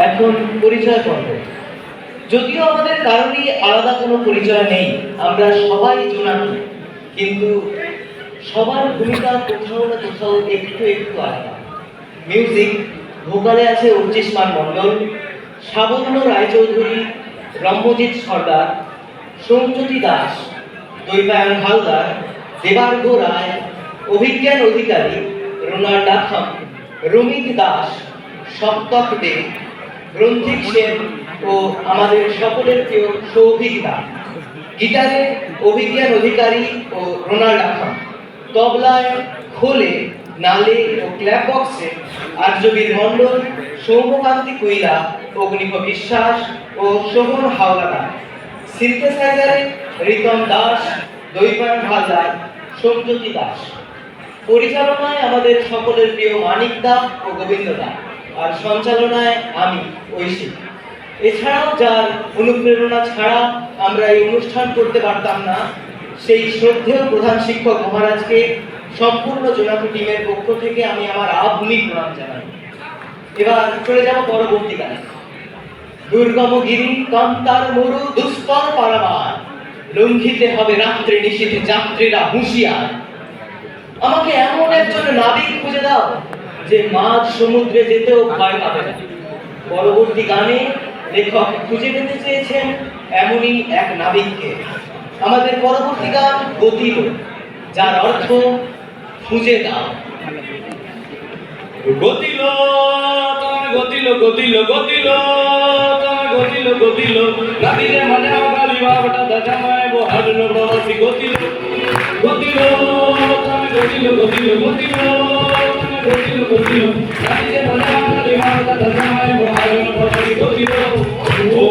এখন পরিচয় পর্ব। যদিও আমাদের কারোরই আলাদা কোনো পরিচয় নেই, আমরা সবাই জোনাকি, কিন্তু সবার ভূমিকা কোথাও না কোথাও একটু একটু আলাদা। মিউজিক ভোকালে আছে অর্চিষ্মান মণ্ডল, সাবর্ণ রায়চৌধুরী, ব্রহ্মজিৎ সর্দার, সৌমজ্যোতি দাস, দৈপায়ন হালদার, দেবার্ঘ রায়, অভিজ্ঞান অধিকারী, রুনা লাথম, রমিত দাস, সপ্তক দে, গ্রন্থিক সেন ও আমাদের সকলের প্রিয় সৌভিক দা। গিটারে অভিজ্ঞান অধিকারী ও রুনা লাথম, তবলায় খোলে, নালে ও ক্ল্যাপ বক্সে আর্যবীর মণ্ডল, সৌম্যকান্তি কুইলা, অগ্নিভ বিশ্বাস ও শোভন হাওলাদার। সিনথেসাইজারে রিতম দাস, দৈপায়ন হালদার, সোমজ্যোতি দাস। পরিচালনায় আমাদের সকলের প্রিয় মানিক দা ও গোবিন্দ দা, আর সঞ্চালনায় আমি ঐশী। এছাড়াও যার অনুপ্রেরণা ছাড়া আমরা এই অনুষ্ঠান করতে পারতাম না, সেই শ্রদ্ধেয় প্রধান শিক্ষক মহারাজকে সম্পূর্ণ জোনাকি টিমের পক্ষ থেকে আমি আমার আধুনিক প্রণাম জানাই। এবার চলে যাব পরবর্তী গানে। দুর্গম গিরি কান্তার মরু দুস্তর পারাবার, লঙ্ঘিতে হবে রাত্রে নিশীথে যাত্রীরা হুঁশিয়ার। আমাকে এমন একজন নাবিক খুঁজে দাও যে মাঝ সমুদ্রে যেতেও ভয় পাবে না। পরবর্তী গানে লেখক খুঁজে পেতে চেয়েছেন এমনই এক নাবিককে। আমাদের পরবর্তী গান গতিল, যার অর্থ খুঁজে দাও। গতিল তুমি গতিল গতিল গতিল তুমি গতিল গতিল নাবিরে মনে আগালি বাবটা দাজামায় বহার প্রবাসী গতিল গতিল তুমি গতিল গতিল গতিল তুমি গতিল গতিল নাবিরে মনে আগালি বাবটা দাজামায় বহার প্রবাসী গতিল ও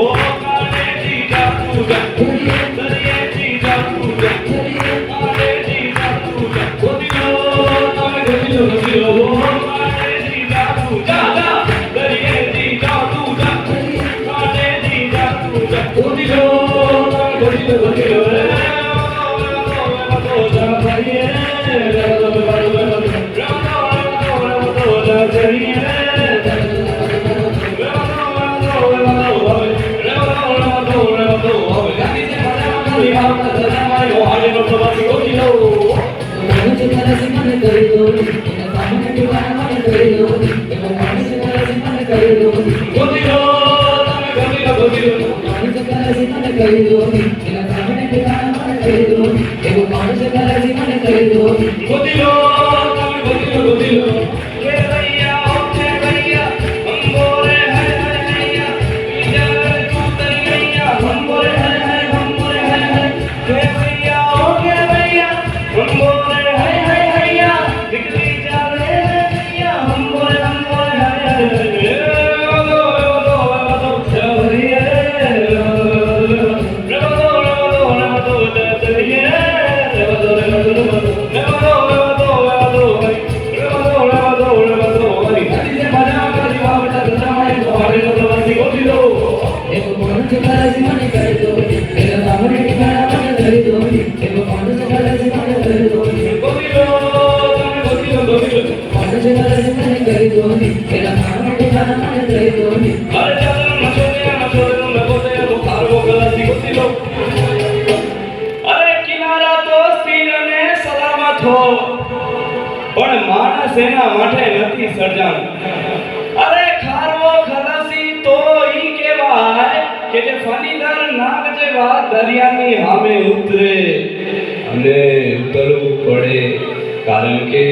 અરે કિનારા તો સ્થિરને સલામત હો પણ માણસ એના માટે નથી સર્જન અરે ખારવો ખલાસી તો ઈ કહેવાય કે જે ફણીદાર નાગ જેવા દરિયાની સામે ઉતરે અને ઉતરવું પડે કારણ કે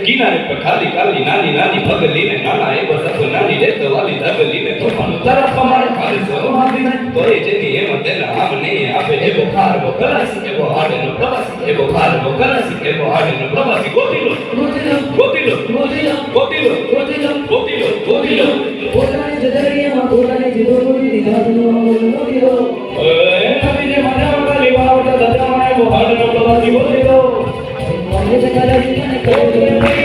કિનારે પર ખાલી ખાલી નાની નાની પગલીને નાના એ બસ નાની રેત વાલી દગલીને તોફાન તરફ અમારે ખાલે સવારી તો એ જેની એમ તેના આમ નહીં આપે એવો ખારવો ખલાસી એવો આડેનો પ્રવાસી એવો ખારવો ખલાસી એવો આડેનો પ્રવાસી ગોતીલો ગોતીલો ગોતીલો ગોતીલો ગોતીલો ગોતીલો ગોતીલો પોતાની જદરિયામાં પોતાની જીવોની જાતનો ગોતીલો એ નબીને મજા વાલી વાવટા દાદા માએ એવો આડેનો પ્રવાસી ગોતીલો કોને જગલા જીવન કરે